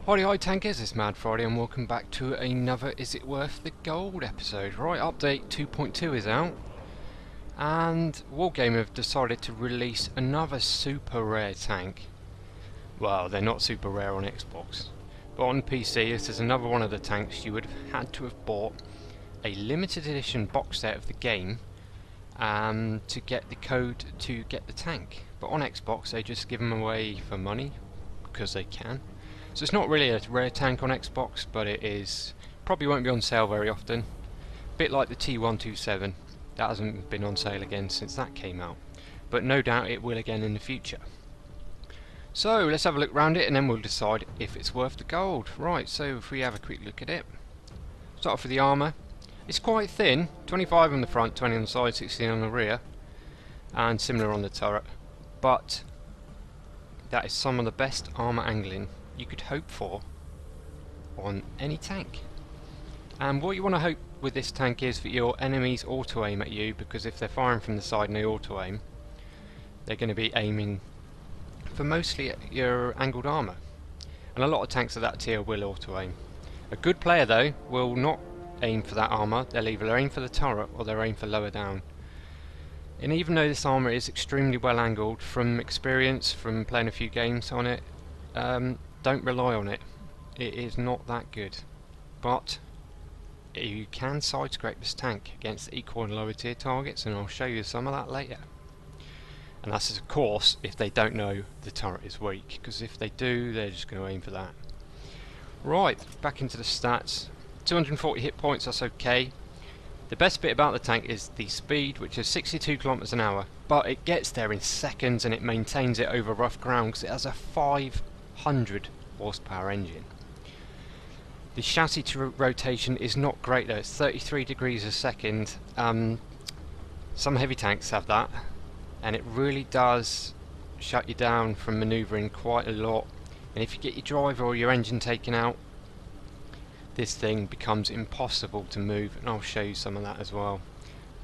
Howdy hi tankers, it's Mad Friday and welcome back to another Is It Worth the Gold episode. Right, update 2.2 is out and Wargame have decided to release another super rare tank. Well, they're not super rare on Xbox, but on PC this is another one of the tanks you would have had to have bought a limited edition box set of the game to get the code to get the tank. But on Xbox they just give them away for money because they can. So it's not really a rare tank on Xbox, but it is probably won't be on sale very often. A bit like the T127, that hasn't been on sale again since that came out, but no doubt it will again in the future. So let's have a look around it and then we'll decide if it's worth the gold. Right, so if we have a quick look at it, start off with the armour. It's quite thin, 25 on the front, 20 on the side, 16 on the rear, and similar on the turret, but that is some of the best armour angling you could hope for on any tank. And what you want to hope with this tank is that your enemies auto aim at you, because if they're firing from the side and they auto aim, they're going to be aiming for mostly at your angled armour, and a lot of tanks of that tier will auto aim. A good player though will not aim for that armour, they'll either aim for the turret or they'll aim for lower down. And even though this armour is extremely well angled, from experience from playing a few games on it, don't rely on it. It is not that good. But you can side scrape this tank against equal and lower tier targets, and I'll show you some of that later. And that's of course if they don't know the turret is weak, because if they do, they're just going to aim for that. Right, back into the stats. 240 hit points, that's okay. The best bit about the tank is the speed, which is 62 kilometers an hour, but it gets there in seconds and it maintains it over rough ground because it has a 500 horsepower engine. The chassis to rotation is not great though, it's 33 degrees a second. Some heavy tanks have that, and it really does shut you down from manoeuvring quite a lot. And if you get your driver or your engine taken out, this thing becomes impossible to move, and I'll show you some of that as well.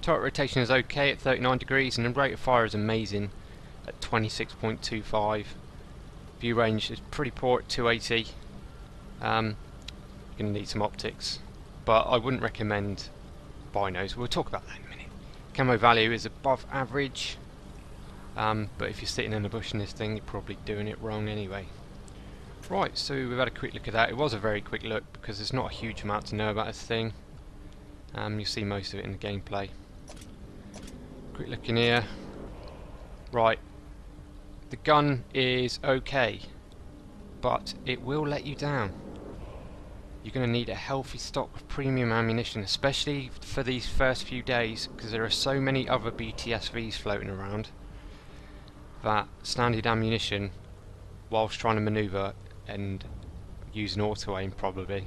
Turret rotation is okay at 39 degrees, and the rate of fire is amazing at 26.25. View range is pretty poor at 280. You're going to need some optics, but I wouldn't recommend binos. We'll talk about that in a minute. Camo value is above average, but if you're sitting in a bush in this thing, you're probably doing it wrong anyway. Right, so we've had a quick look at that. It was a very quick look because there's not a huge amount to know about this thing. You'll see most of it in the gameplay. Quick look in here. Right, the gun is okay, but it will let you down. You're going to need a healthy stock of premium ammunition, especially for these first few days, because there are so many other BTSVs floating around that standard ammunition, whilst trying to manoeuvre and use an auto aim probably,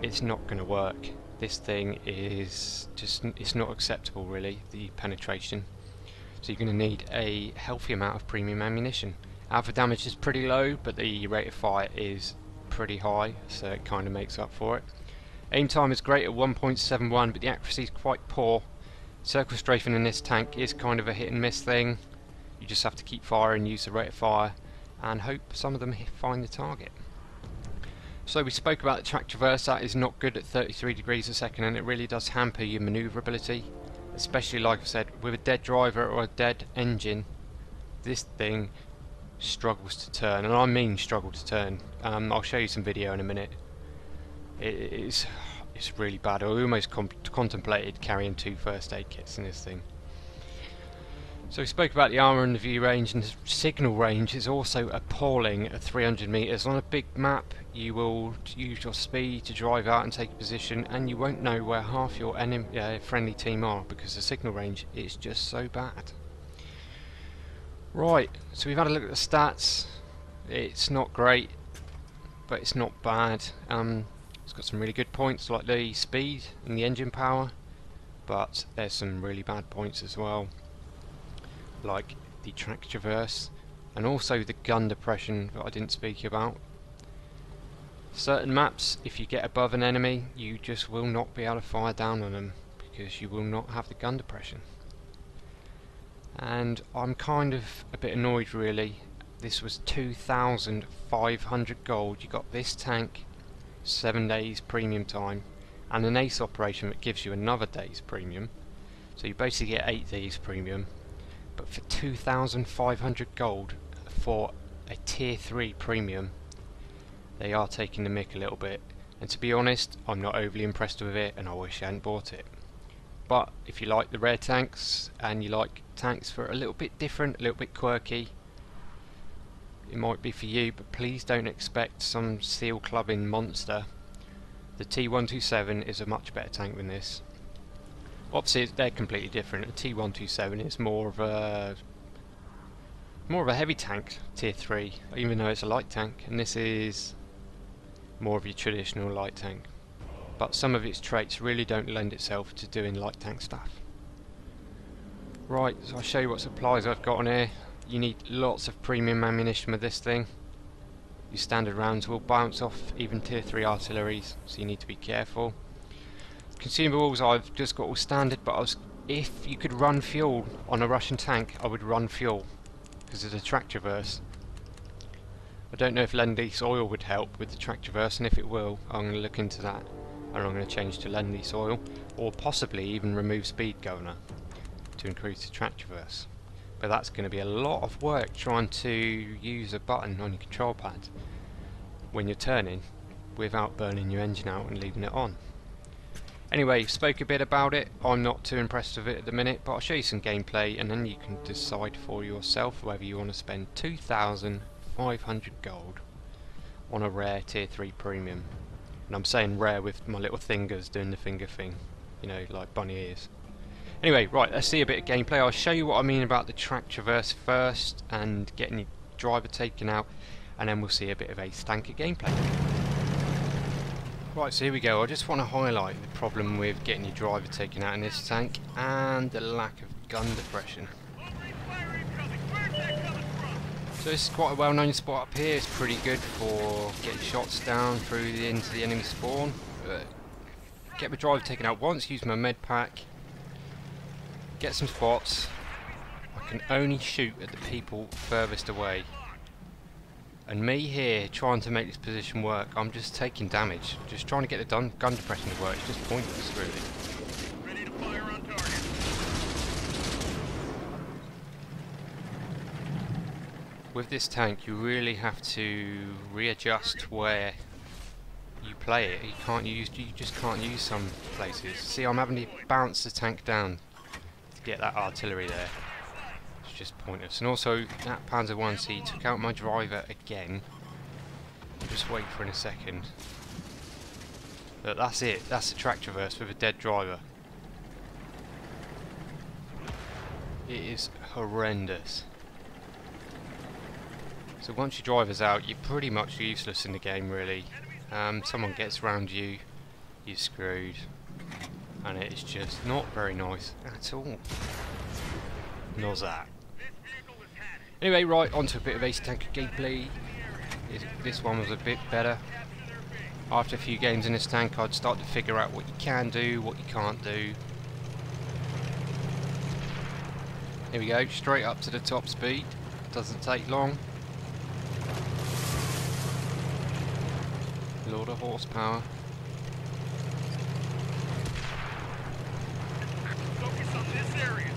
it's not going to work. This thing is just, it's not acceptable really, the penetration. So you're going to need a healthy amount of premium ammunition. Alpha damage is pretty low, but the rate of fire is pretty high, so it kind of makes up for it. Aim time is great at 1.71, but the accuracy is quite poor. Circle strafing in this tank is kind of a hit and miss thing. You just have to keep firing, use the rate of fire, and hope some of them find the target. So we spoke about the track traverse. That is not good at 33 degrees a second, and it really does hamper your manoeuvrability, especially like I said, with a dead driver or a dead engine. This thing struggles to turn, and I mean struggle to turn. I'll show you some video in a minute. It's really bad. I almost contemplated carrying 2 first aid kits in this thing. So we spoke about the armour and the view range, and the signal range is also appalling at 300 meters. On a big map you will use your speed to drive out and take a position, and you won't know where half your friendly team are because the signal range is just so bad. Right, so we've had a look at the stats. It's not great, but it's not bad. It's got some really good points like the speed and the engine power, but there's some really bad points as well, like the track traverse and also the gun depression that I didn't speak about. Certain maps, if you get above an enemy, you just will not be able to fire down on them because you will not have the gun depression. And I'm kind of a bit annoyed really This was 2,500 gold. You got this tank, 7 days premium time, and an ace operation that gives you another day's premium. So you basically get 8 days premium, but for 2,500 gold for a tier 3 premium, they are taking the mick a little bit. And to be honest, I'm not overly impressed with it, and I wish I hadn't bought it. But if you like the rare tanks, and you like tanks that are a little bit different, a little bit quirky, it might be for you, but please don't expect some steel clubbing monster. The T127 is a much better tank than this. Obviously they're completely different. A T127 is more of a heavy tank, tier 3, even though it's a light tank, and this is more of your traditional light tank. But some of its traits really don't lend itself to doing light tank stuff. Right, so I'll show you what supplies I've got on here. You need lots of premium ammunition with this thing. Your standard rounds will bounce off even tier 3 artilleries, so you need to be careful. Consumables I've just got all standard, but if you could run fuel on a Russian tank, I would run fuel, because of the track traverse. I don't know if Lend-Lease oil would help with the track traverse, and if it will, I'm going to look into that, and I'm going to change to Lend-Lease oil, or possibly even remove speed governor to increase the track traverse. But that's going to be a lot of work trying to use a button on your control pad when you're turning without burning your engine out and leaving it on. Anyway, spoke a bit about it. I'm not too impressed with it at the minute, but I'll show you some gameplay and then you can decide for yourself whether you want to spend 2,500 gold on a rare tier 3 premium. And I'm saying rare with my little fingers doing the finger thing, you know, like bunny ears. Anyway, right, let's see a bit of gameplay. I'll show you what I mean about the track traverse first and getting your driver taken out, and then we'll see a bit of ace tanker gameplay. Right, so here we go. I just want to highlight the problem with getting your driver taken out in this tank and the lack of gun depression. So this is quite a well-known spot up here. It's pretty good for getting shots down into the enemy spawn. Get my driver taken out once, use my med pack, get some spots. I can only shoot at the people furthest away. And me here trying to make this position work, I'm just taking damage. Just trying to get the gun depression to work. It's just pointless, really. Ready to fire on target. With this tank, you really have to readjust where you play it. You just can't use some places. See, I'm having to bounce the tank down to get that artillery there. It's just pointless. And also, that Panzer 1C took out my driver again. Just wait for in a second. But that's it. That's the track traverse with a dead driver. It is horrendous. So once your driver's out, you're pretty much useless in the game, really. Someone gets around you, you're screwed. And it is just not very nice at all. Nor that. Anyway, right, onto a bit of ace tanker gameplay. This one was a bit better. After a few games in this tank, I'd start to figure out what you can do, what you can't do. Here we go, straight up to the top speed. Doesn't take long. A lot of horsepower. Focus on this area.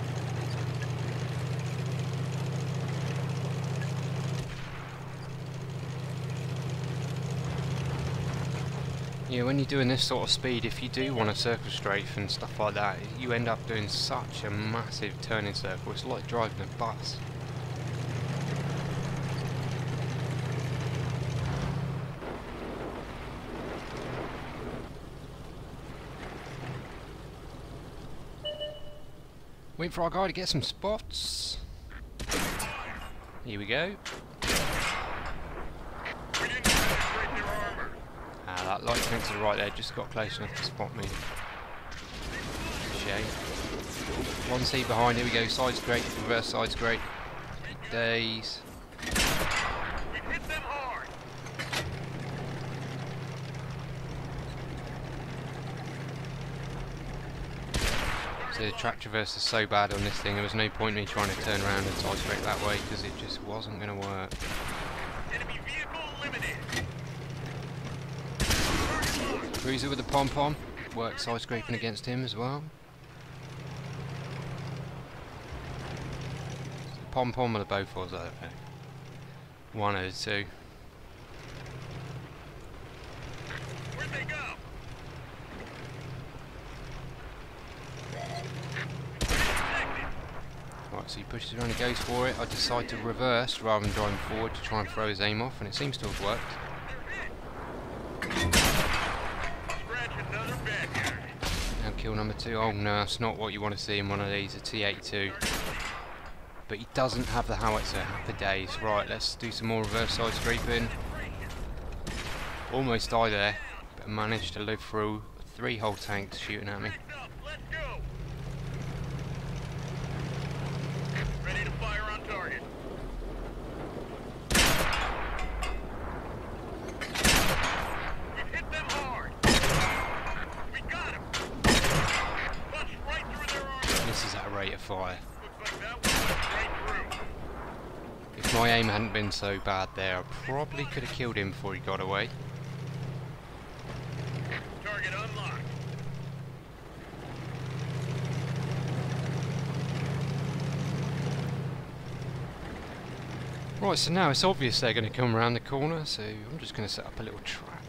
Yeah, when you're doing this sort of speed, if you do want to circle strafe and stuff like that, you end up doing such a massive turning circle. It's like driving a bus. Wait for our guy to get some spots. Here we go. We didn't penetrate their armor. That light tank to the right there just got close enough to spot me. Shame. 1C behind, here we go, side's great, reverse side's great. Big days. We hit them hard. So the track traverse is so bad on this thing, there was no point in me trying to turn around and side scrape that way because it just wasn't going to work. Enemy vehicle eliminated. Cruiser with the pom-pom, worked side scraping against him as well. Pom-pom or the Bofors, I don't know. One of the two. Where'd they go? Right, so he pushes around and goes for it. I decide to reverse rather than driving forward to try and throw his aim off, and it seems to have worked. Scratch another backyard. Now kill number 2. Oh no, that's not what you want to see in one of these, a T-82. But he doesn't have the howitzer, happy days. Right, let's do some more reverse side scraping. Almost died there, but managed to live through 3 whole tanks shooting at me. Let's go. Ready to fire on target. We've hit them hard. We got him. Punched right through their armor. This is at a rate of fire. Looks like that one went right through. If my aim hadn't been so bad there, I probably could have killed him before he got away. Target unlocked. Right, so now it's obvious they're going to come around the corner, so I'm just going to set up a little trap.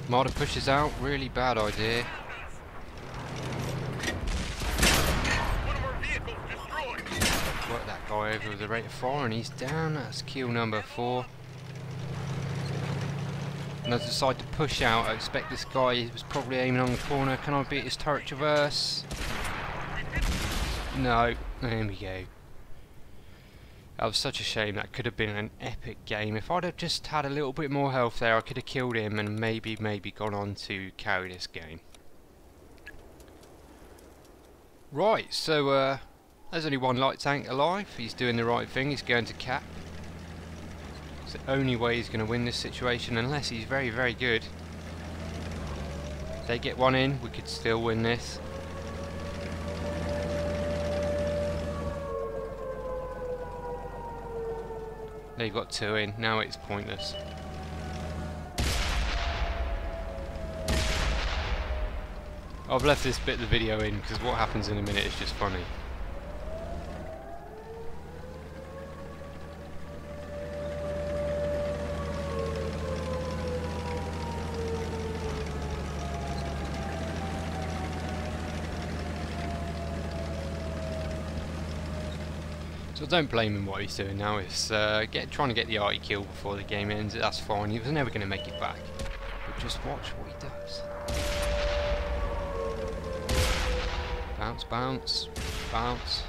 Marder pushes out, really bad idea. One of our vehicles destroyed. Work that guy over with the rate of fire and he's down. That's kill number 4. And I decide to push out. I expect this guy was probably aiming on the corner. Can I beat his turret traverse? No. There we go. That was such a shame. That could have been an epic game. If I'd have just had a little bit more health there, I could have killed him and maybe gone on to carry this game. Right, so there's only one light tank alive. He's doing the right thing. He's going to cap. It's the only way he's going to win this situation, unless he's very, very good. If they get one in, we could still win this. They've got 2 in. Now it's pointless. I've left this bit of the video in because what happens in a minute is just funny. So don't blame him what he's doing now. It's trying to get the arty kill before the game ends. That's fine. He was never going to make it back. But just watch what he does. Bounce, bounce, bounce.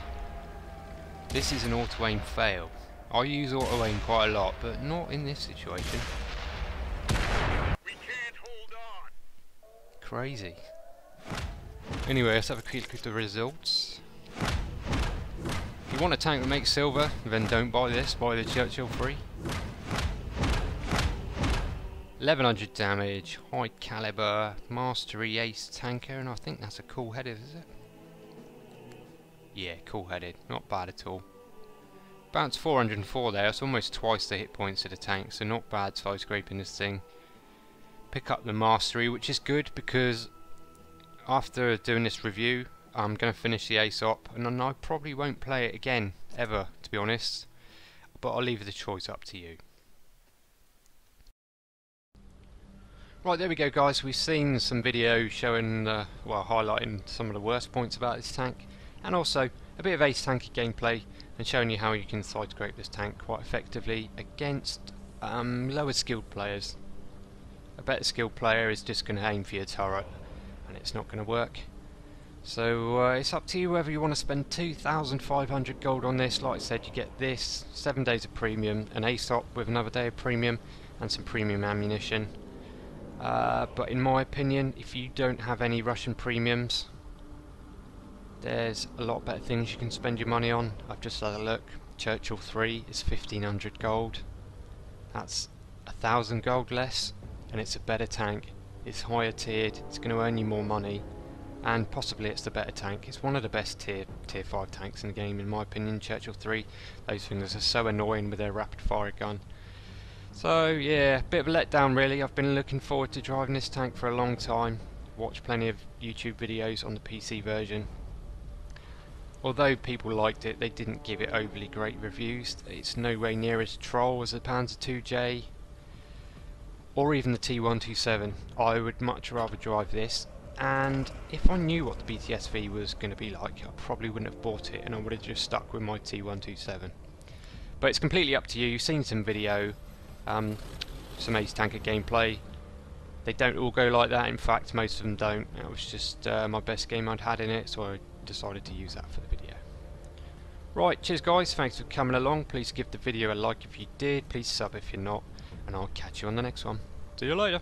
This is an auto-aim fail. I use auto-aim quite a lot, but not in this situation. We can't hold on. Crazy. Anyway, let's have a quick look at the results. If you want a tank that makes silver, then don't buy this, buy the Churchill 3. 1100 damage, high caliber, mastery ace tanker, and I think that's a cool headed, is it? Yeah, cool headed, not bad at all. Bounce 404 there, it's almost twice the hit points of the tank, so not bad side scraping this thing. Pick up the mastery, which is good because after doing this review, I'm going to finish the ace op, and I probably won't play it again, ever, to be honest. But I'll leave the choice up to you. Right, there we go guys, we've seen some video showing, well, highlighting some of the worst points about this tank, and also a bit of ace tanker gameplay, and showing you how you can side scrape this tank quite effectively against lower skilled players. A better skilled player is just going to aim for your turret, and it's not going to work. So it's up to you whether you want to spend 2,500 gold on this. Like I said, you get this, 7 days of premium, an ace op with another day of premium, and some premium ammunition. But in my opinion, if you don't have any Russian premiums, there's a lot better things you can spend your money on. I've just had a look. Churchill 3 is 1,500 gold. That's 1,000 gold less, and it's a better tank. it's higher tiered, it's going to earn you more money, and possibly it's the better tank. It's one of the best tier 5 tanks in the game in my opinion. Churchill 3, those things are so annoying with their rapid fire gun. So yeah, bit of a letdown really. I've been looking forward to driving this tank for a long time. Watched plenty of YouTube videos on the PC version. Although people liked it, they didn't give it overly great reviews. It's no way near as troll as the Panzer 2J or even the T127. I would much rather drive this, and if I knew what the BTSV was going to be like, I probably wouldn't have bought it and I would have just stuck with my T127. But it's completely up to you. You've seen some video, some Ace Tanker gameplay. They don't all go like that, in fact most of them don't. It was just my best game I'd had in it, so I decided to use that for the video. Right, cheers guys, thanks for coming along. Please give the video a like if you did, please sub if you're not, and I'll catch you on the next one. See you later.